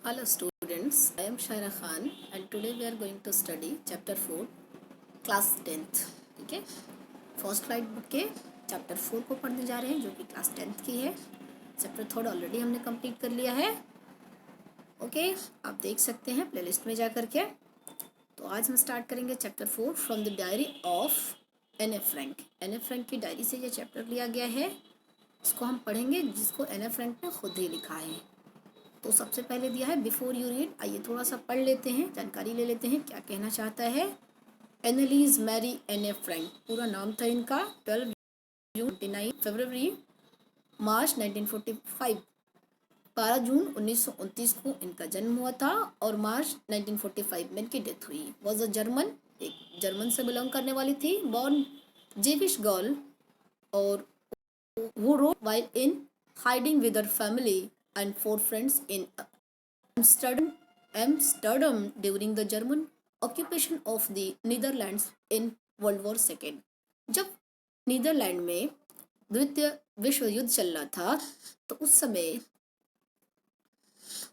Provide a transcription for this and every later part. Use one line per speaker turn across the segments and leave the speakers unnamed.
Hello students, I am Shaira Khan and today we are going to study chapter 4 class 10th. ठीक है, first flight book के chapter 4 को पढ़ने जा रहे हैं जो कि क्लास 10th की है. चैप्टर 3 ऑलरेडी हमने कंप्लीट कर लिया है. ओके, आप देख सकते हैं प्लेलिस्ट में जा कर के. तो आज हम स्टार्ट करेंगे chapter 4 from the diary of Anne F Frank. Anne F Frank की डायरी से ये चैप्टर लिया गया है. इसको हम पढ़ेंगे जिसको एन एफ फ्रैंक ने खुद ही लिखा है. तो सबसे पहले दिया है बिफोर यू रीड. आइए थोड़ा सा पढ़ लेते हैं, जानकारी ले लेते हैं क्या कहना चाहता है. एनालीज मैरी एन ए फ्रैंक, पूरा नाम था इनका. 12 जून 29 फरवरी मार्च 1945, 12 जून 1929 को इनका जन्म हुआ था और मार्च 1945 में इनकी डेथ हुई. वॉज अ जर्मन, एक जर्मन से बिलोंग करने वाली थी. बॉर्न जेविश गर्ल और who wrote while in hiding with her family and 4 friends in Amsterdam during the German occupation of the Netherlands in World War II. जब Netherlands में द्वितीय विश्व युद्ध चल रहा था तो उस समय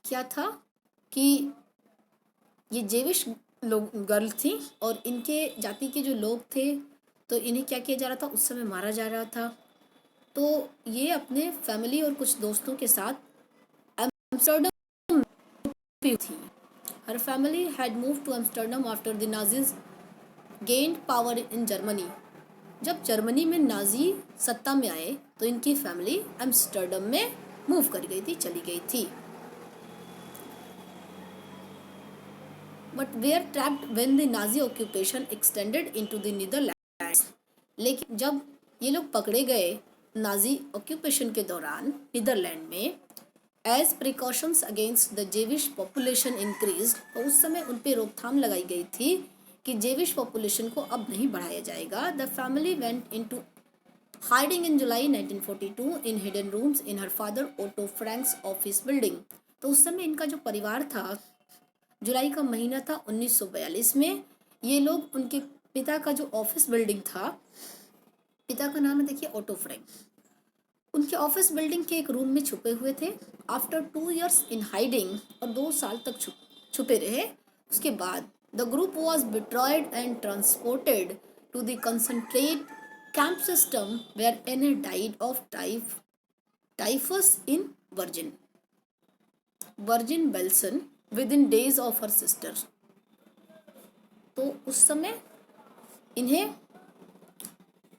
क्या था कि ये जेविश लोग गर्ल थी और इनके जाति के जो लोग थे तो इन्हें क्या किया जा रहा था, उस समय मारा जा रहा था. तो ये अपने फैमिली और कुछ दोस्तों के साथ एम्स्टर्डम थी. Her family had moved to Amsterdam after the Nazis gained power in Germany. जब जर्मनी में नाजी सत्ता में आए तो इनकी फैमिली एम्स्टर्डम में मूव कर गई थी, चली गई थी. But were trapped when the Nazi occupation extended into the Netherlands. लेकिन जब ये लोग पकड़े गए नाजी ऑक्यूपेशन के दौरान नीदरलैंड में, as precautions against the Jewish population increase, तो उस समय उन पर रोकथाम लगाई गई थी कि जेविश पॉपुलेशन को अब नहीं बढ़ाया जाएगा. The family went into hiding in July 1942 in hidden rooms in her father Otto Frank's office building. तो उस समय इनका जो परिवार था, जुलाई का महीना था 1942 में, ये लोग उनके पिता का जो ऑफिस बिल्डिंग था, पिता का नाम है देखिए ओटो फ्रैंक, उनके ऑफिस बिल्डिंग के एक रूम में छुपे हुए थे. आफ्टर 2 years इन हाइडिंग, और 2 साल तक छुपे रहे. उसके बाद the group was destroyed and transported to the concentrate camp system where Anne died of typhus in Bergen Belsen within days of her sister. तो उस समय इन्हें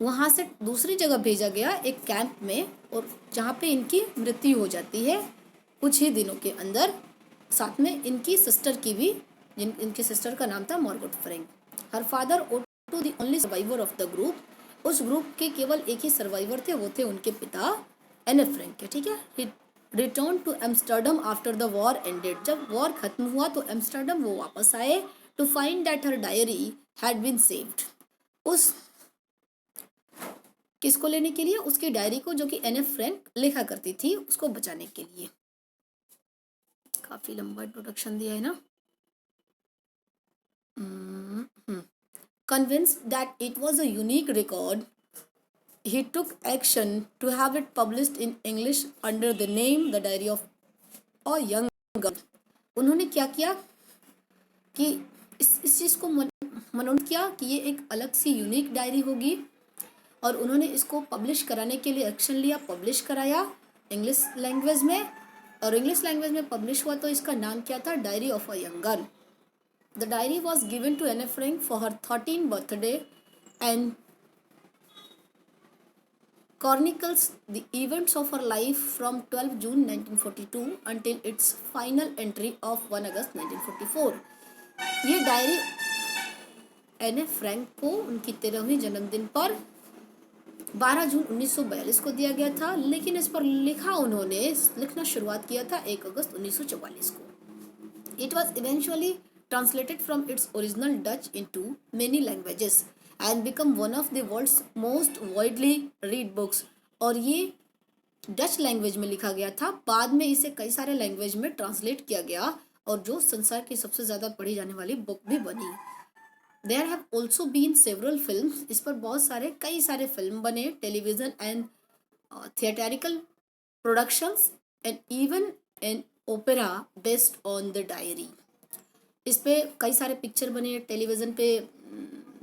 वहाँ से दूसरी जगह भेजा गया एक कैंप में, और जहाँ पे इनकी मृत्यु हो जाती है कुछ ही दिनों के अंदर. साथ में इनकी सिस्टर की भी, इनकी सिस्टर का नाम था Margaret Frank. Her father Otto the only survivor of the group. उस ग्रुप के केवल एक ही सर्वाइवर थे, वो थे उनके पिता एन एफ फ्रैंक के. ठीक है. Return to Amsterdam after the war ended. जब वॉर खत्म हुआ तो एम्स्टर्डम वो वापस आए to find that her diary had been saved. उस किसको लेने के लिए, उसकी डायरी को जो कि एन एफ फ्रैंक लिखा करती थी उसको बचाने के लिए. काफी लंबा इंट्रोडक्शन दिया है ना. Convinced that it was a unique record, he took action to have it published in English under the name The Diary of a Young Girl. उन्होंने क्या किया कि इस चीज़ को मनोनीत किया कि ये एक अलग सी यूनिक डायरी होगी, और उन्होंने इसको पब्लिश कराने के लिए एक्शन लिया, पब्लिश कराया इंग्लिश लैंग्वेज में. और इंग्लिश लैंग्वेज में पब्लिश हुआ तो इसका नाम क्या था, diary of a young girl. The diary was given to Anne F Frank for her 13th birthday and chronicles the events of her life from 12 June 1942 until its final entry of 1 August 1944. ये diary N F Frank को उनकी 13वीं जन्मदिन पर 12 जून 1942 को दिया गया था, लेकिन इस पर लिखना शुरुआत किया था 1 अगस्त 1944 को. It was eventually translated from its original Dutch into many languages and become one of the world's most widely read books. और ये डच लैंग्वेज में लिखा गया था, बाद में इसे कई सारे लैंग्वेज में ट्रांसलेट किया गया और जो संसार की सबसे ज़्यादा पढ़ी जाने वाली बुक भी बनी. There have also been several films. इस पर कई सारे फिल्म बने, television and theatrical productions, and even an opera based on the diary. इस पे कई सारे पिक्चर बने, टेलीविज़न पे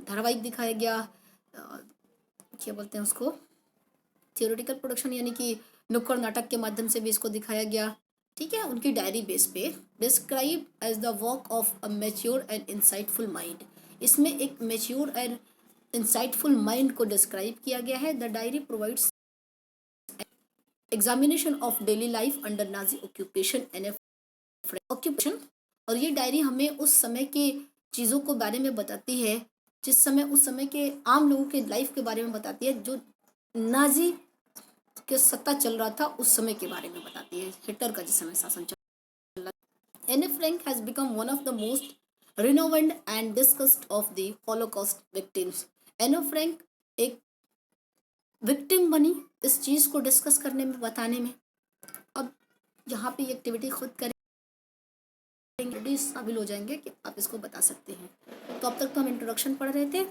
धारावाहिक दिखाया गया, क्या बोलते हैं उसको, थियोरेटिकल प्रोडक्शन यानी कि नुक्कड़ नाटक के माध्यम से भी इसको दिखाया गया। ठीक है, उनकी डायरी बेस पे describe as the work of a mature and insightful mind. इसमें एक मैच्योर एंड इंसाइटफुल माइंड को डिस्क्राइब किया गया है। The diary provides examination of daily life under Nazi occupation and occupation. और ये डायरी हमें उस समय के चीज़ों को बारे में बताती है, जिस समय उस समय के आम लोगों के लाइफ के बारे में बताती है, जो नाजी के सत्ता चल रहा था उस समय के बारे में बताती है, हिटलर का जिस समय शासन चल रहा। Anne Frank has become one of the most renowned and discussed of the Holocaust victims. Anne Frank एक विक्टिम बनी इस चीज़ को डिस्कस करने में, बताने में। अब यहाँ पे एक्टिविटी खुद करें, काबिल हो जाएंगे कि आप इसको बता सकते हैं। तो अब तक तो हम इंट्रोडक्शन पढ़ रहे थे।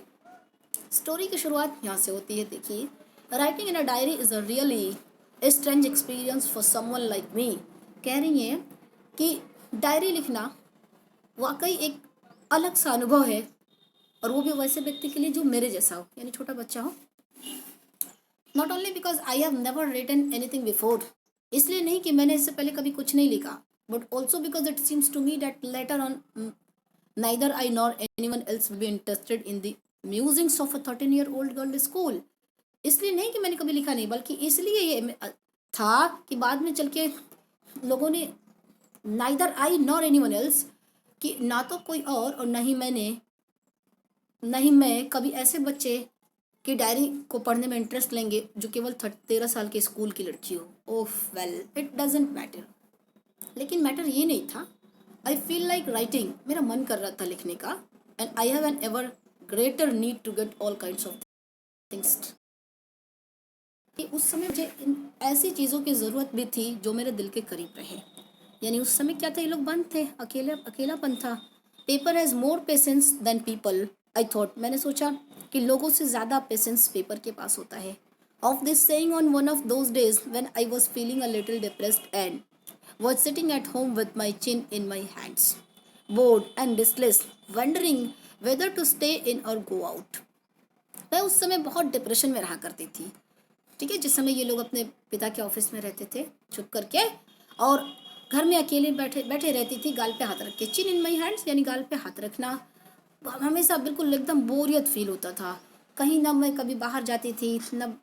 स्टोरी की शुरुआत यहाँ से होती है। देखिए, writing in a diary is a really strange experience for someone like me. कह रही हैं कि डायरी लिखना वाकई एक अलग सा अनुभव है, और वो भी वैसे व्यक्ति के लिए जो मेरे जैसा हो, यानी छोटा बच्चा हो। Not only because I have never written anything before, इसलिए नहीं कि मैंने इससे पहले कभी कुछ नहीं लिखा, but also because it seems to me that later on neither I nor anyone else will be interested in the musings of a 13-year-old girl school। इसलिए नहीं कि मैंने कभी लिखा नहीं, बल्कि इसलिए ये था कि बाद में चल के लोगों ने neither I nor anyone else, कि ना तो कोई और नहीं मैं कभी ऐसे बच्चे की डायरी को पढ़ने में इंटरेस्ट लेंगे जो केवल 13 साल के स्कूल की लड़की हो। ओह वेल, इट डजेंट मैटर। लेकिन मैटर ये नहीं था। आई फील लाइक राइटिंग, मेरा मन कर रहा था लिखने का। And I have an ever greater need to get all kinds of things. उस समय मुझे ऐसी चीज़ों की ज़रूरत भी थी जो मेरे दिल के करीब रहे। यानी उस समय क्या था, ये लोग बंद थे, अकेलापन था। Paper has more patience than people I thought. मैंने सोचा कि लोगों से ज़्यादा पेशेंस पेपर के पास होता है। Of this saying on one of those days when I was feeling a little depressed and was sitting at home with my chin in my hands, bored and restless, wondering whether to stay in or go out। मैं उस समय बहुत depression में रहा करती थी। ठीक है, जिस समय ये लोग अपने पिता के ऑफिस में रहते थे चुप करके, और घर में अकेले बैठे रहती थी, गाल पे हाथ रख के। चिन इन माई हैंड्स यानी गाल पे हाथ रखना। हमेशा बिल्कुल एकदम बोरियत फील होता था। कहीं ना मैं कभी बाहर जाती थी, ना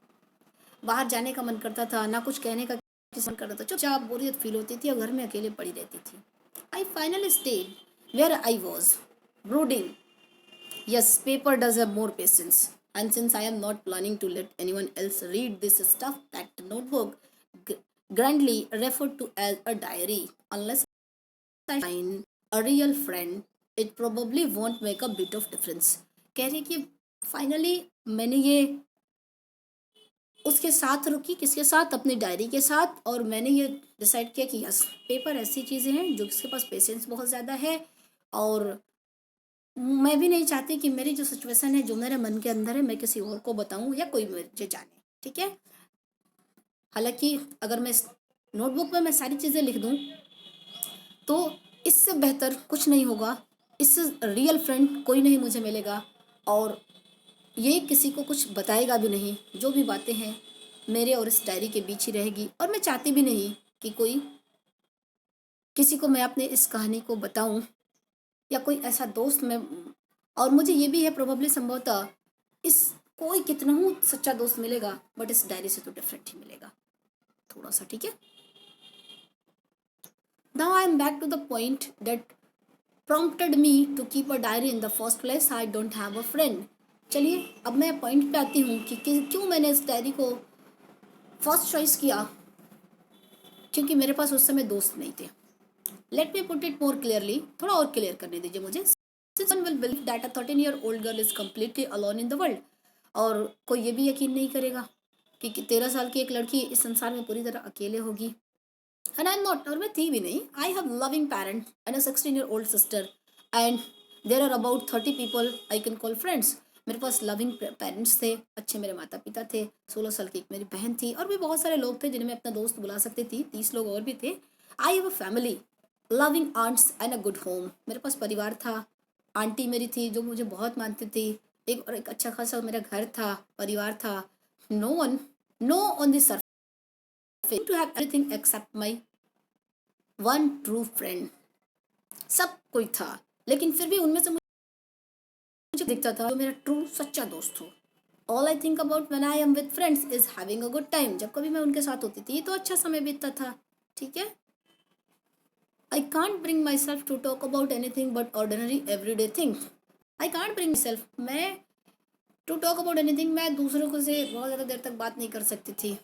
बाहर जाने का मन करता था, ना कुछ कहने का मन करता था। चुपचाप बोरियत फील होती थी और घर में अकेले पड़ी रहती थी। I finally stayed where I was brooding. Yes, paper does have more patience, and since I am not planning to let anyone else read this stuff, that notebook grandly referred to as a diary, unless I find a real friend, it probably won't make a bit of difference। कह रही कि finally मैंने ये उसके साथ रुकी, किसके साथ, अपनी डायरी के साथ। और मैंने ये डिसाइड किया कि यस, पेपर ऐसी चीज़ें हैं जो किसके पास पेशेंस बहुत ज़्यादा है, और मैं भी नहीं चाहती कि मेरी जो सिचुएशन है, जो मेरे मन के अंदर है, मैं किसी और को बताऊं या कोई मुझे जाने। ठीक है, हालांकि अगर मैं नोटबुक में मैं सारी चीज़ें लिख दूं तो इससे बेहतर कुछ नहीं होगा, इससे रियल फ्रेंड कोई नहीं मुझे मिलेगा, और ये किसी को कुछ बताएगा भी नहीं। जो भी बातें हैं मेरे और इस डायरी के बीच ही रहेगी, और मैं चाहती भी नहीं कि कोई किसी को मैं अपने इस कहानी को बताऊं, या कोई ऐसा दोस्त मैं। और मुझे ये भी है, प्रोबेबली संभवतः इस कोई कितना ही सच्चा दोस्त मिलेगा, बट इस डायरी से तो डिफरेंट ही मिलेगा थोड़ा सा। ठीक है, now I am back to the point that prompted me to keep a diary in the first place। I don't have a friend। चलिए अब मैं पॉइंट पे आती हूँ कि क्यों मैंने इस डायरी को फर्स्ट चॉइस किया। क्योंकि मेरे पास उस समय दोस्त नहीं थे। Let me put it more clearly, थोड़ा और क्लियर करने दीजिए मुझे। Someone will believe that a 13-year-old girl is completely alone in the world। और कोई ये भी यकीन नहीं करेगा कि 13 साल की एक लड़की इस संसार में पूरी तरह अकेले होगी। And I'm not, और मैं थी भी नहीं। I have loving parents and a 16-year-old sister, and there are about 30 people I can call friends। मेरे पास लविंग पेरेंट्स थे, अच्छे मेरे माता पिता थे, 16 साल की एक मेरी बहन थी, और भी बहुत सारे लोग थे जिन्हें मैं अपना दोस्त बुला सकती थी। 30 लोग और भी थे। I have a family, loving aunts and a good home. मेरे पास परिवार था, आंटी मेरी थी जो मुझे बहुत मानती थी, एक अच्छा खासा मेरा घर था, परिवार था। No one, no on the surface to have everything except my one true friend. सब कोई था, लेकिन फिर भी उनमें से मुझे दिखता था जो मेरा ट्रू सच्चा दोस्त हो। All I think about when I am with friends is having a good time. जब कभी मैं उनके साथ होती थी तो अच्छा समय बीतता था, ठीक है। I can't bring myself to talk about anything but ordinary everyday things. I can't bring self, मैं टू टॉक अबाउट एनीथिंग, मैं दूसरों को से बहुत ज़्यादा देर तक बात नहीं कर सकती थी,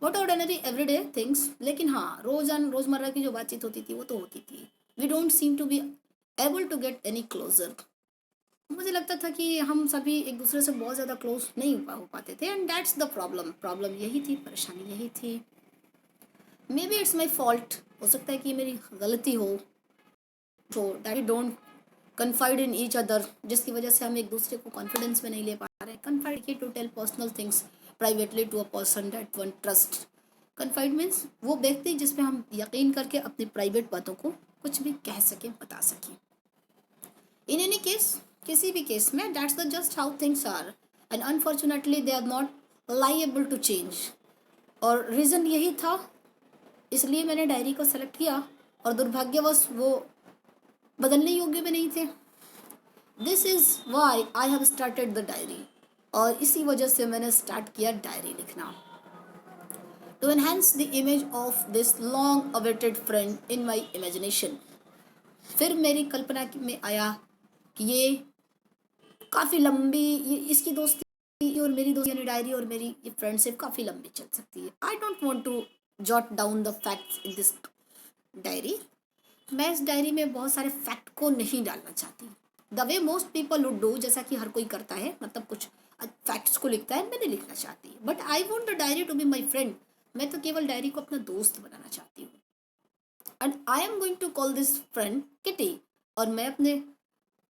वट ऑर्डिनरी एवरीडे थिंग्स। लेकिन हाँ, रोज़मर्रा की जो बातचीत होती थी वो तो होती थी। We don't seem to be able to get any closer. मुझे लगता था कि हम सभी एक दूसरे से बहुत ज़्यादा क्लोज नहीं हो पाते थे, and that's the problem. Problem यही थी, परेशानी यही थी। Maybe it's my fault, हो सकता है कि मेरी गलती हो, तो that we don't confide in each other, जिसकी वजह से हम एक दूसरे को कॉन्फिडेंस में नहीं ले पा रहे। कन्फाइड की to tell personal things privately to a person that one trust. Confide means वो व्यक्ति जिसपे हम यकीन करके अपनी प्राइवेट बातों को कुछ भी कह सकें, बता सकें। इन एनी केस, किसी भी केस में, that's the just how things are, and unfortunately they are not liable to change. और रीज़न यही था, इसलिए मैंने डायरी को सेलेक्ट किया, और दुर्भाग्यवश वो बदलने योग्य भी नहीं थे। This is why I have started the diary, और इसी वजह से मैंने स्टार्ट किया डायरी लिखना, to enhance the image of this long awaited friend in my imagination. फिर मेरी कल्पना में आया कि ये काफ़ी लंबी, ये इसकी दोस्ती और मेरी दोस्ती यानी डायरी और मेरी ये फ्रेंडशिप काफ़ी लंबी चल सकती है। I don't want to jot down the facts in this diary. मैं इस डायरी में बहुत सारे फैक्ट को नहीं डालना चाहती, the way most people would do, जैसा कि हर कोई करता है, मतलब कुछ फैक्ट्स को लिखता है, मैं नहीं लिखना चाहती। But I want the diary to be my friend. मैं तो केवल डायरी को अपना दोस्त बनाना चाहती हूँ, and I am going to call this friend Kitty. और मैं अपने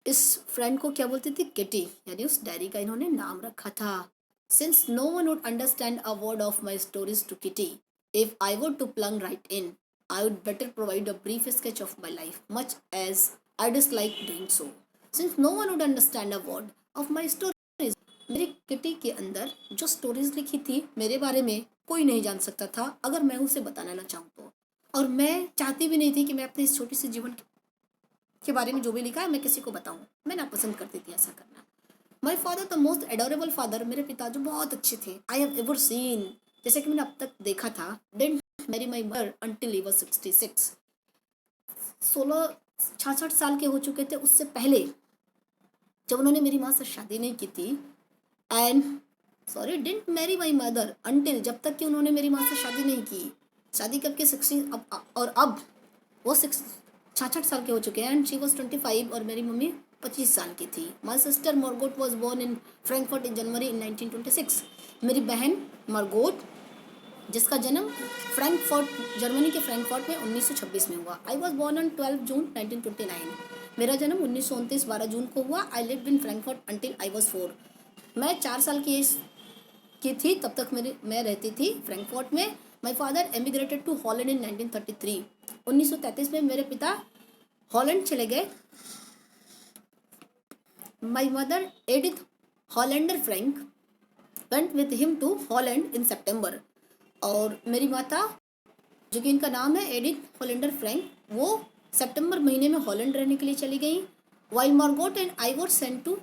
इस फ्रेंड को क्या बोलती थी? किटी, यानी उस डायरी का इन्होंने नाम रखा था। Since no one would understand a word of my stories to Kitty, if I would to plunge right in, I would better provide a brief sketch of my life, much as I dislike doing so, since no one would understand a word of my stories. मेरी kitty के अंदर जो stories लिखी थी मेरे बारे में, कोई नहीं जान सकता था अगर मैं उसे बताना ना चाहूँ तो। और मैं चाहती भी नहीं थी कि मैं अपने इस छोटी सी जीवन के बारे में जो भी लिखा है मैं किसी को बताऊँ। मैं नापसंद करती थी ऐसा करना। My father the most adorable father, मेरे पिता जो बहुत अच्छे थे, आई हैव एवर सीन, जैसे कि मैंने अब तक देखा था, didn't marry my mother until he was 66। 66 साल के हो चुके थे उससे पहले, जब उन्होंने मेरी माँ से शादी नहीं की थी। And sorry, didn't marry my mother until, जब तक कि उन्होंने मेरी माँ से शादी नहीं की। शादी कब के 60, और अब वो 66 साल के हो चुके हैं, एंड शी वॉज 25 और मेरी मम्मी 25 साल की थी। My sister Margot was born in Frankfurt in January in 1926। मेरी बहन मार्गोट, जिसका जन्म फ्रैंकफर्ट, जर्मनी के फ्रैंकफर्ट में 1926 में हुआ। आई वॉज बोर्न ऑन 12 जून 1929। मेरा जन्म 1929 12 जून को हुआ। I lived in Frankfurt until I was 4। मैं 4 साल की एज की थी तब तक मैं रहती थी फ्रैंकफर्ट में। My father emigrated to Holland in 1933। 1933 में मेरे पिता हॉलैंड चले गए। My mother Edith Hollander Frank went with him to Holland in September. और मेरी माता, जो कि इनका नाम है एडिथ हॉलैंडर फ्रैंक, वो सितंबर महीने में हॉलैंड रहने के लिए चली गई। While Margot and I were sent to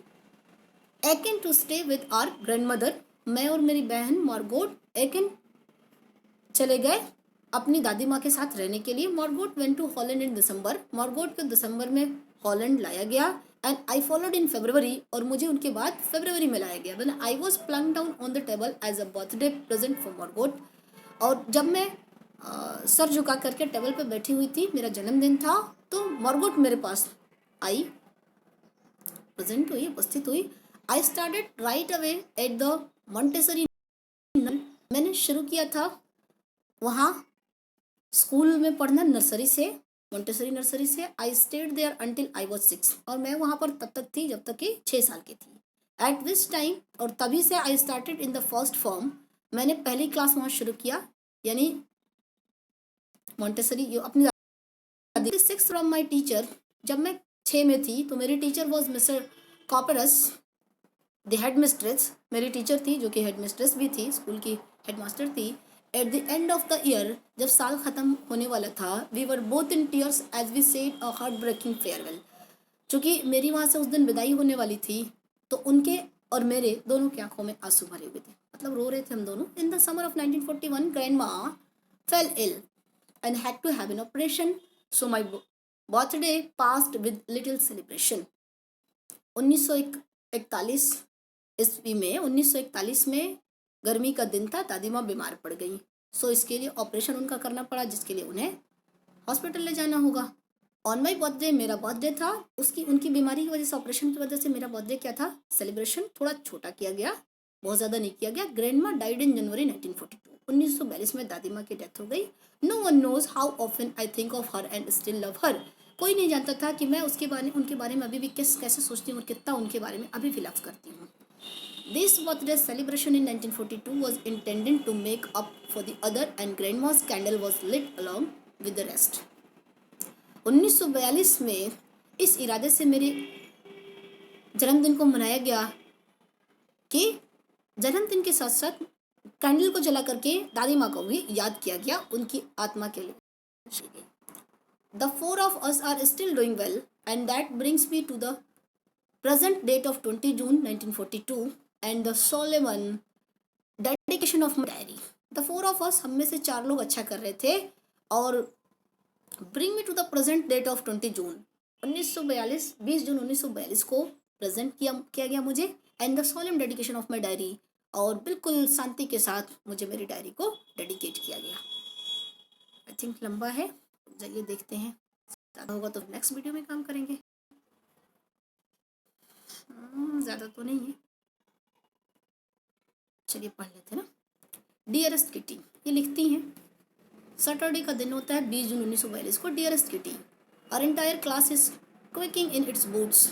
Aachen to stay with our grandmother. मैं और मेरी बहन मार्गोट एकेन चले गए अपनी दादी माँ के साथ रहने के लिए। Margot went to Holland in December. Margot को दिसंबर में हॉलैंड लाया गया, एंड आई फॉलोड इन फरवरी, और मुझे उनके बाद फरवरी में लाया गया। When I was plunge down on the table as a birthday present for Margot. और जब मैं सर झुका करके टेबल पर बैठी हुई थी, मेरा जन्मदिन था, तो मार्गोट मेरे पास आई, प्रेजेंट हुई, उपस्थित हुई। I started right away at the Montessori. मैंने शुरू किया था वहाँ स्कूल में पढ़ना, नर्सरी से, मोंटेसरी नर्सरी से। I stayed there until I was 6, और मैं वहाँ पर तब तक थी जब तक कि 6 साल की थी। एट दिस टाइम, और तभी से I started in the first form, मैंने पहली क्लास वहाँ शुरू किया, यानी मॉन्टेसरी ये अपनी 6 फ्रॉम माई टीचर। जब मैं 6 में थी तो मेरी teacher was mister Kopperus the headmistress. मेरी टीचर थी जो कि हेड मिस्ट्रेस भी थी, स्कूल की हेड मास्टर थी। At the end of the year, जब साल ख़त्म होने वाला था, we were both in tears as we said a heartbreaking farewell. चूँकि मेरी वहाँ से उस दिन विदाई होने वाली थी, तो उनके और मेरे दोनों की आंखों में आंसू भरे हुए थे, मतलब रो रहे थे हम दोनों। In the summer of 1941 grandma fell ill and had to have an operation, so my birthday passed with little celebration. 1941 ईस्वी में 1941 में गर्मी का दिन था, दादी माँ बीमार पड़ गई। सो इसके लिए ऑपरेशन उनका करना पड़ा, जिसके लिए उन्हें हॉस्पिटल ले जाना होगा। ऑन माई बर्थडे, मेरा बर्थडे था, उसकी उनकी बीमारी की वजह से, ऑपरेशन की वजह से मेरा बर्थडे क्या था, सेलिब्रेशन थोड़ा छोटा किया गया, बहुत ज़्यादा नहीं किया गया। ग्रैंडमा डाइड इन जनवरी 1942, 1942 में दादी माँ की डेथ हो गई। No one knows how often I think of her and still love her. कोई नहीं जानता था कि मैं उनके बारे में अभी भी कैसे सोचती हूँ और कितना उनके बारे में अभी भी लव करती हूँ। This birthday celebration in 1942 was intended to make up for the other, and grandma's candle was lit along with the rest. 1942 में इस इरादे से मेरे जन्मदिन को मनाया गया कि जन्मदिन के साथ साथ कैंडल को जला करके दादी माँ को भी याद किया गया, उनकी आत्मा के लिए। The four of us are still doing well, and that brings me to the present date of 20 June 1942 and the solemn dedication of my diary. The four of us, हम में से 4 लोग अच्छा कर रहे थे, और bring me to the present date of 20 June 1942, 20 जून 1942 को प्रेजेंट किया गया मुझे, and the solemn dedication of my diary, और बिल्कुल शांति के साथ मुझे मेरी डायरी को डेडिकेट किया गया। आई थिंक लंबा है, चलिए देखते हैं, ज़्यादा होगा तो नेक्स्ट वीडियो में काम करेंगे। ज़्यादा तो नहीं है, चलिए पढ़ लेते हैं ना। डियरेस्ट किटी, ये लिखती हैं, सैटरडे का दिन होता है 20 जून 1942 को। Dearest Kitty, our entire class is quaking in its boots.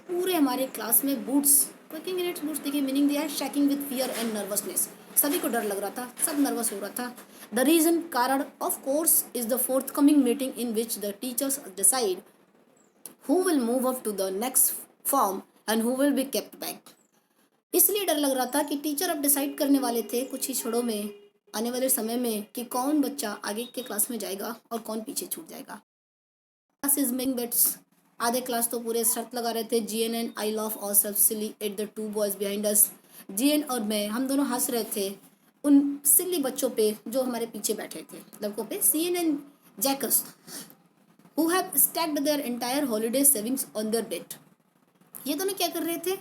पूरे हमारे क्लास में boots, quaking in its boots, देखिए मीनिंग दिया है, shaking with fear and nervousness. सभी को डर लग रहा था, सब नर्वस हो रहा था। द रीजन, कारण, of course is the forthcoming meeting in which the teachers decide who will move up to the next form and who will be kept back. इसलिए डर लग रहा था कि टीचर अब डिसाइड करने वाले थे कुछ ही क्षणों में, आने वाले समय में, कि कौन बच्चा आगे के क्लास में जाएगा और कौन पीछे छूट जाएगा। क्लास इज मेकिंग बेट्स, आधे क्लास तो पूरे शर्त लगा रहे थे। GN and I laugh ourselves silly at the two boys behind us. GN और मैं, हम दोनों हंस रहे थे उन सिली बच्चों पे जो हमारे पीछे बैठे थे, लड़कों पे। CN and Jacques who have stacked their entire holiday savings on their bed. ये दोनों क्या कर रहे थे,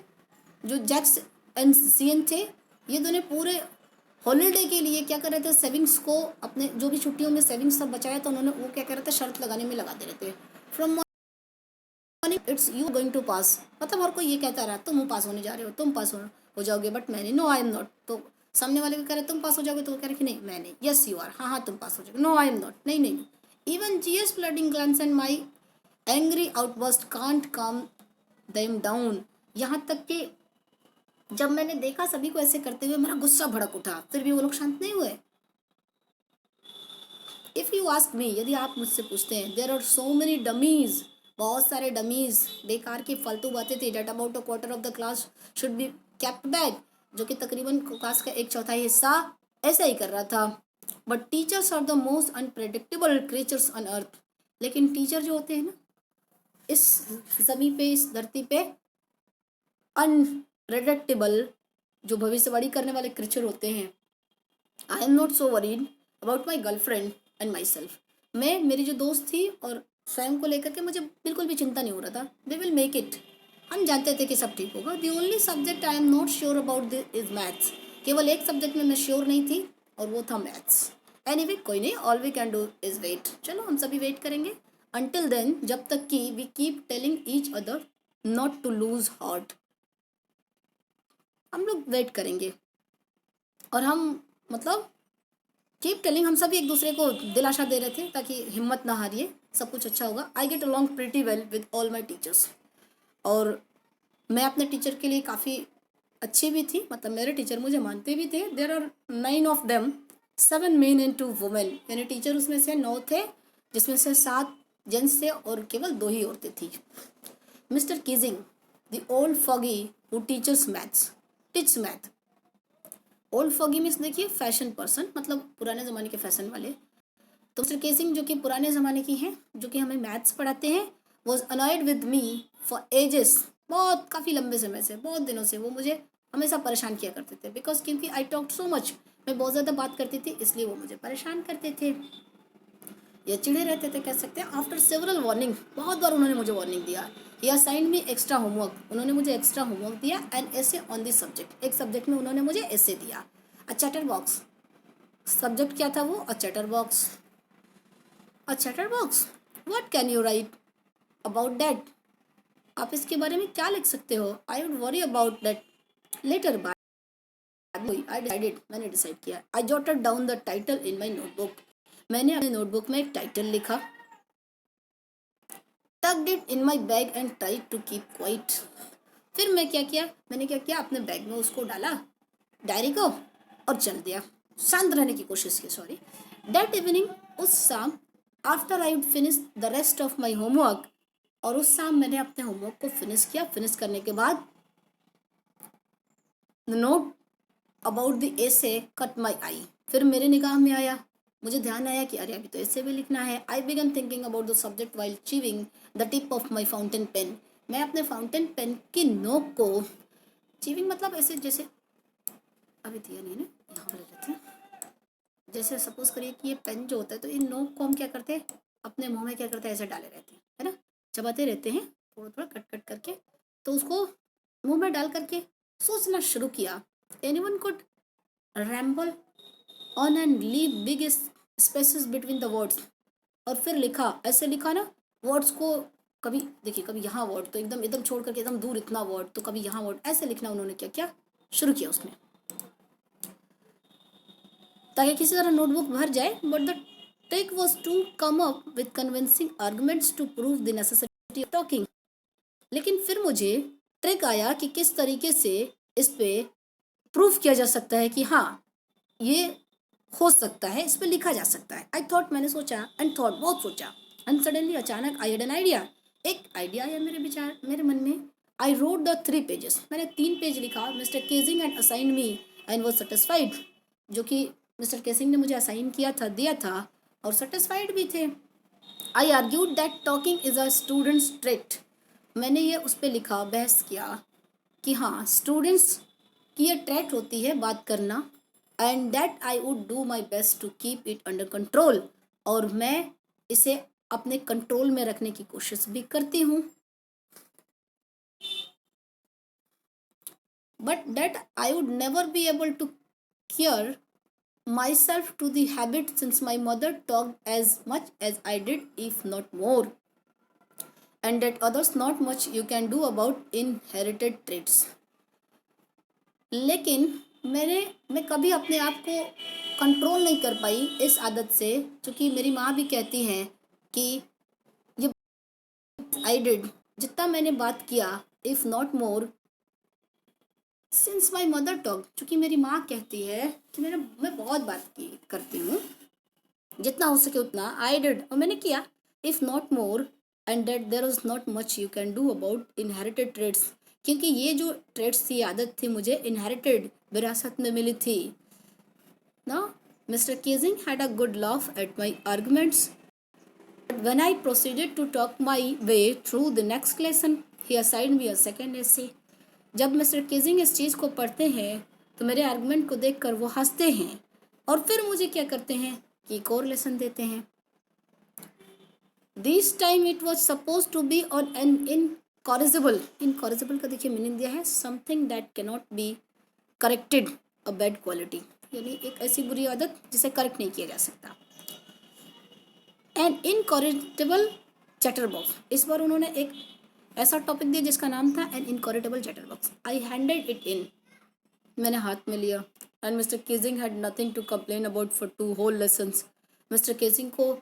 जो जैक्स एंड सीएन थे, ये दोनों पूरे हॉलीडे के लिए क्या कर रहे थे, सेविंग्स को, अपने जो भी छुट्टियों में सेविंग्स सब बचाया था उन्होंने, वो क्या कर रहे थे, शर्त लगाने में लगा दे रहे थे। From morning it's you going to pass, मतलब हर कोई ये कहता रहा तुम पास होने जा रहे हो, तुम पास हो जाओगे, बट मैंने नो आई एम नॉट। तो सामने वाले भी कह रहे तुम पास हो जाओगे, तो वो कह रहे कि नहीं मैं नहीं। यस यू आर, हाँ हाँ तुम पास हो जाओगे। नो आई एम नॉट, नहीं नहीं। Even GS flooding glance and my angry outburst can't calm them down. यहाँ तक कि जब मैंने देखा सभी को ऐसे करते हुए, मेरा गुस्सा भड़क उठा, फिर भी वो लोग शांत नहीं हुए। इफ़ यू आस्क मी, यदि आप मुझसे पूछते हैं, there are so many dummies, बहुत सारे डमीज, बेकार की फालतू बातें थी। That about a quarter of the class should be kept back, जो कि तकरीबन क्लास का 1/4 हिस्सा ऐसा ही कर रहा था। But teachers are the most unpredictable creatures on earth. लेकिन टीचर जो होते हैं ना, इस ज़मीन पे, इस धरती पे अनप्रेडिक्टेबल, जो भविष्यवाणी करने वाले क्रिएचर होते हैं। I am not so worried about my girlfriend and my self. मैं, मेरी जो दोस्त थी और स्वयं को लेकर के मुझे बिल्कुल भी चिंता नहीं हो रहा था। दे विल मेक इट, हम जानते थे कि सब ठीक होगा। The only subject I am not sure about is maths. केवल एक सब्जेक्ट में मैं श्योर नहीं थी, और वो था मैथ्स। एनीवे कोई नहीं, all we can do is wait. चलो हम सभी वेट करेंगे। अंटिल देन, जब तक कि we keep telling each other not to lose heart, हम लोग वेट करेंगे। और हम, मतलब कीप टेलिंग, हम सभी एक दूसरे को दिलासा दे रहे थे ताकि हिम्मत ना हारिए, सब कुछ अच्छा होगा। I get along pretty well with all my teachers, और मैं अपने टीचर के लिए काफ़ी अच्छी भी थी, मतलब मेरे टीचर मुझे मानते भी थे। There are 9 of them, 7 men and 2 women, यानी टीचर उसमें से 9 थे, जिसमें से 7 जेंट्स थे और केवल 2 ही औरतें थी। Mister Keesing, the old foggy who teachers maths, teach math. Old foggy means देखिए फैशन पर्सन, मतलब पुराने ज़माने के फैशन वाले। तो मिस्टर केसिंग जो कि पुराने ज़माने की हैं, जो कि हमें मैथ्स पढ़ाते हैं, was annoyed with me for ages, बहुत काफ़ी लंबे समय से, बहुत दिनों से वो मुझे हमेशा परेशान किया करते थे। बिकॉज क्योंकि आई टॉक सो मच, मैं बहुत ज़्यादा बात करती थी, इसलिए वो मुझे परेशान करते थे या चिढ़े रहते थे, कह सकते हैं। आफ्टर सेवरल वार्निंग, बहुत बार उन्होंने मुझे वार्निंग दिया। या साइन मी एक्स्ट्रा होमवर्क, उन्होंने मुझे एक्स्ट्रा होमवर्क दिया। एंड ऐसे ऑन दिस सब्जेक्ट, एक सब्जेक्ट में उन्होंने मुझे ऐसे दिया। अ चैटर बॉक्स, सब्जेक्ट क्या था वो? A chatterbox. A chatterbox, what can you write about that? आप इसके बारे में क्या लिख सकते हो? I would worry about that letter. I decided, मैंने डिसाइड किया। I jotted down the title in my notebook, मैंने अपने नोटबुक में एक टाइटल लिखा। Tucked it in my bag and tried to keep quiet. फिर मैं क्या किया, मैंने क्या किया, अपने बैग में उसको डाला, डायरी को, और चल दिया, शांत रहने की कोशिश की। सॉरी। दैट इवनिंग, उस शाम, after I would finish the rest of my homework, और उस शाम मैंने अपने होमवर्क को फिनिश किया। फिनिश करने के बाद the note about the essay caught my eye, फिर मेरे निगाह में आया, मुझे ध्यान आया कि अरे अभी तो ऐसे भी लिखना है। I began thinking about the subject while chewing the tip of my fountain pen, मैं अपने फाउंटेन पेन की नोक को, चीविंग मतलब ऐसे, जैसे अभी दिया नहीं है ना, यहाँ पर लेते हैं। जैसे सपोज करिए कि ये पेन जो होता है, तो इन नोक को हम क्या करते हैं, अपने मुंह में क्या करते हैं, ऐसे डाले रहते हैं, है ना, चबाते रहते हैं थोड़ा थोड़ा कट कट करके। तो उसको मुंह में डाल करके सोचना शुरू किया। Anyone could ramble on and leave big spaces between the words, और फिर लिखा, ऐसे लिखा ना, वर्ड्स को कभी देखिए, कभी यहाँ वर्ड तो एकदम एकदम छोड़ करके एकदम दूर इतना वर्ड, तो कभी यहाँ वर्ड, ऐसे लिखना उन्होंने क्या किया, शुरू किया उसमें, ताकि किसी तरह नोटबुक भर जाए। But the trick was to come up with convincing arguments to prove the necessity of talking. लेकिन फिर मुझे ट्रिक आया कि किस तरीके से इस पे प्रूफ किया जा सकता है कि हाँ ये हो सकता है, इस पर लिखा जा सकता है। आई थॉट, मैंने सोचा, एंड थॉट, बहुत सोचा, एंड सडनली अचानक आई हैड एन आइडिया, एक आइडिया आया मेरे विचार, मेरे मन में। आई रोड द 3 पेजेस, मैंने 3 पेज लिखा। Mister Keesing and assign me and was satisfied, जो कि मिस्टर केसिंग ने मुझे असाइन किया था, दिया था, और सेटिस्फाइड भी थे। I argued that talking is a student's trait, मैंने ये उस पर लिखा, बहस किया कि हाँ स्टूडेंट्स की ये ट्रेट होती है बात करना, and that I would do my best to keep it under control, और मैं इसे अपने कंट्रोल में रखने की कोशिश भी करती हूँ। But that I would never be able to cure myself to the habit since my mother talked as much as I did, if not more, and that others not much you can do about inherited traits. लेकिन मैं कभी अपने आप को control नहीं कर पाई इस आदत से, क्योंकि मेरी माँ भी कहती हैं कि ये आई डिड, जितना मैंने बात किया, if not more since my mother talk, चूँकि मेरी माँ कहती है कि मैं बहुत बात की करती हूँ, जितना हो सके उतना, आई डिड, और मैंने किया, if not more, and that there is not much you can do about inherited traits, क्योंकि ये जो ट्रेड्स थी, आदत थी, मुझे इनहेरिटेड, विरासत में मिली थी। Now, Mr. Casing had a good laugh at my arguments. But when I proceeded to talk my way through the next lesson, he assigned me a second essay. जब मिस्टर केजिंग इस चीज़ को पढ़ते हैं तो मेरे आर्गुमेंट को देखकर वो हंसते हैं, और फिर मुझे क्या करते हैं कि एक और लेसन देते हैं। This time it was suppose to be on an incorrigible, incorrigible का देखिए मीनिंग दिया है, something that cannot be corrected, a bad quality, यानी एक ऐसी बुरी आदत जिसे करेक्ट नहीं किया जा सकता। एन इनकॉरिजिबल चैटर बॉक्स, इस बार उन्होंने एक ऐसा टॉपिक दिया जिसका नाम था an incorrigible chatterbox. I handed it in, मैंने हाथ में लिया, and mister Keesing had nothing to complain about for 2 whole lessons. Mister Keesing को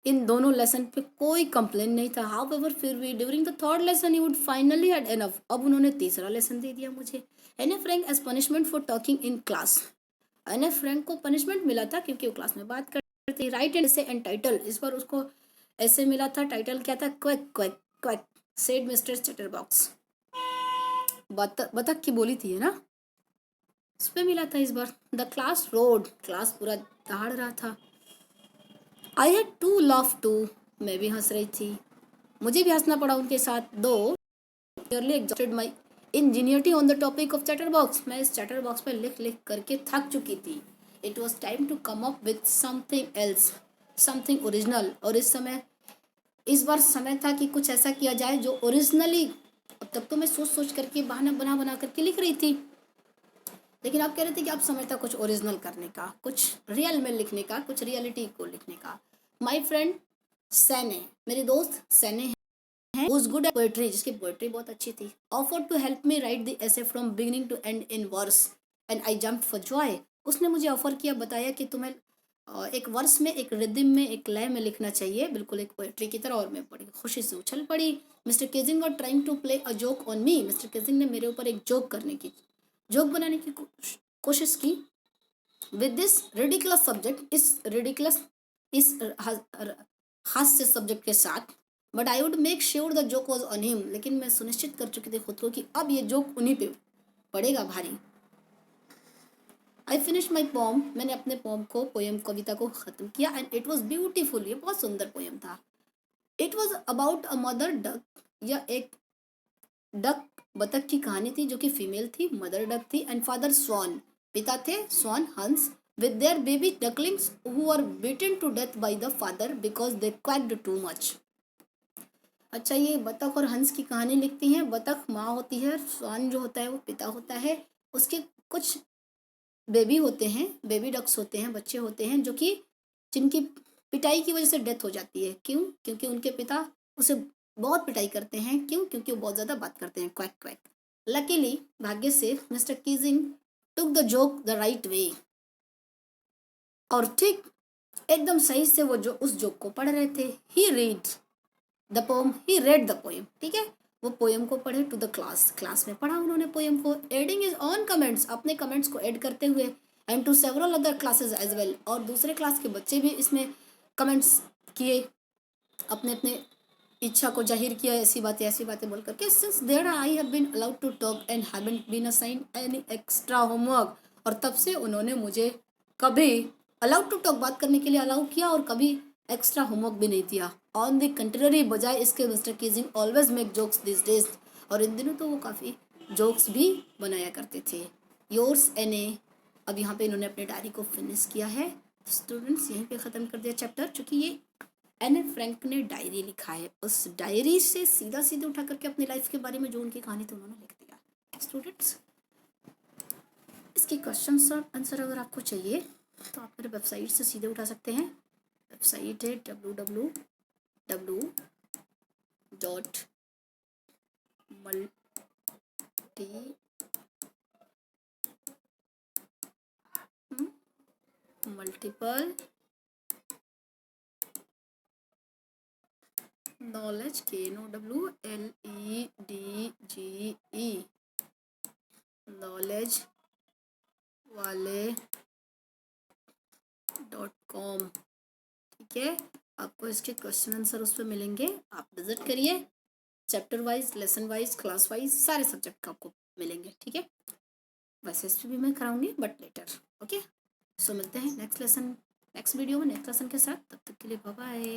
इन दोनों लेसन पे कोई कंप्लेन नहीं था। हाउएवर, फिर भी during the third lesson he would finally had enough, अब उन्होंने तीसरा लेसन दे दिया मुझे। Anne a Frank as punishment for talking in class, Anne Frank को पनिशमेंट मिला था क्योंकि वो क्लास में बात करती। राइट एंड ऐसे एंड टाइटल, इस बार उसको ऐसे मिला था, टाइटल क्या था, quack quack quack said mister Chatterbox, बतख की बोली थी, है ना, उस पे मिला था इस बार। द क्लास रोड, क्लास पूरा दहाड़ रहा था। I had to laugh too, मैं भी हंस रही थी, मुझे भी हंसना पड़ा उनके साथ। दो nearly exhausted my ingenuity on the topic of chatterbox, मैं इस chatterbox पे लिख लिख करके थक चुकी थी। It was time to come up with something else, something original, और इस बार समय था कि कुछ ऐसा किया जाए जो ओरिजिनली, अब तक तो मैं सोच सोच करके बहाना बना बना करके लिख रही थी, लेकिन आप कह रहे थे कि अब समय था कुछ ओरिजिनल करने का, कुछ रियल में लिखने का, कुछ रियलिटी को लिखने का। माई फ्रेंड सैने, मेरे दोस्त सैने who's good at poetry, जिसकी पोएट्री बहुत अच्छी थी, offered to help me write the essay from beginning to end in verse and I jumped for joy। उसने मुझे ऑफर किया, बताया कि तुम्हें एक वर्स में, एक रिदम में, एक लय में लिखना चाहिए, बिल्कुल एक पोएट्री की तरह, और मैं बड़ी खुशी से उछल पड़ी। Mister Keesing were trying to play a joke on me, mister Keesing ने मेरे ऊपर एक जोक बनाने की कोशिश की। विद दिस रिडिकुलस सब्जेक्ट, इस हास्य सब्जेक्ट के साथ, but I would make sure the joke was on him, लेकिन मैं सुनिश्चित कर चुकी थी खुद को कि अब ये जोक उन्हीं पे पड़ेगा भारी। आई फिनिश माई पोम, मैंने अपने पोएम कविता को ख़त्म किया, एंड इट वॉज ब्यूटीफुल, ये बहुत सुंदर पोएम था। It was about a mother duck, या एक डक बतख की कहानी थी जो कि फीमेल थी, मदर डक थी, एंड फादर स्वान, पिता थे स्वान हंस, with their baby ducklings who are beaten to death by the father because they quacked too much. अच्छा, ये बतख और हंस की कहानी लिखती हैं। बतख माँ होती है, स्वान जो होता है वो पिता होता है, उसके कुछ बेबी होते हैं, बेबी डक्स होते हैं, बच्चे होते हैं जो कि जिनकी पिटाई की वजह से डेथ हो जाती है। क्यों? क्योंकि उनके पिता उसे बहुत पिटाई करते हैं। क्यों? क्योंकि वो बहुत ज़्यादा बात करते हैं, क्वैक क्वैक। लकीली, भाग्य से, mister Keesing took the joke the right way, और ठीक एकदम सही से वो जो उस जोक को पढ़ रहे थे। ही रेड द पोएम, ठीक है, वो पोएम को पढ़े टू द क्लास में पढ़ा उन्होंने पोएम को, एडिंग इज ऑन कमेंट्स, अपने कमेंट्स को ऐड करते हुए, and to several other classes as well, और दूसरे क्लास के बच्चे भी इसमें कमेंट्स किए, अपने अपने इच्छा को जाहिर किया, ऐसी बातें बोल करके। Since there I have been allowed to talk and haven't been assigned any extra homework, और तब से उन्होंने मुझे कभी अलाउड टू टॉक, बात करने के लिए अलाउ किया, और कभी एक्स्ट्रा होमवर्क भी नहीं दिया। ऑन द कंट्ररी, बजाय इसके mister Keesing always make jokes this days, और इन दिनों तो वो काफ़ी जोक्स भी बनाया करते थे। योर्स एन ए, अब यहाँ पे इन्होंने अपने डायरी को फिनिश किया है। स्टूडेंट्स, यहीं पे ख़त्म कर दिया चैप्टर, चूँकि ये एने फ्रैंक ने डायरी लिखा है, उस डायरी से सीधा उठा करके अपनी लाइफ के बारे में जो उनकी कहानी थी उन्होंने लिख दिया। स्टूडेंट्स, इसके क्वेश्चन और आंसर अगर आपको चाहिए तो आप मेरे वेबसाइट से सीधे उठा सकते हैं। वेबसाइट है www.multiple knowledge, KNOWLEDGE, knowledge वाले .com, ठीक है। आपको इसके क्वेश्चन आंसर उस पर मिलेंगे, आप विजिट करिए। Chapter wise, lesson wise, class wise सारे सब्जेक्ट का आपको मिलेंगे, ठीक है। वैसे इस पर भी मैं कराऊंगी, बट लेटर, ओके। सो मिलते हैं नेक्स्ट वीडियो में नेक्स्ट लेसन के साथ, तब तक के लिए बाय बाय।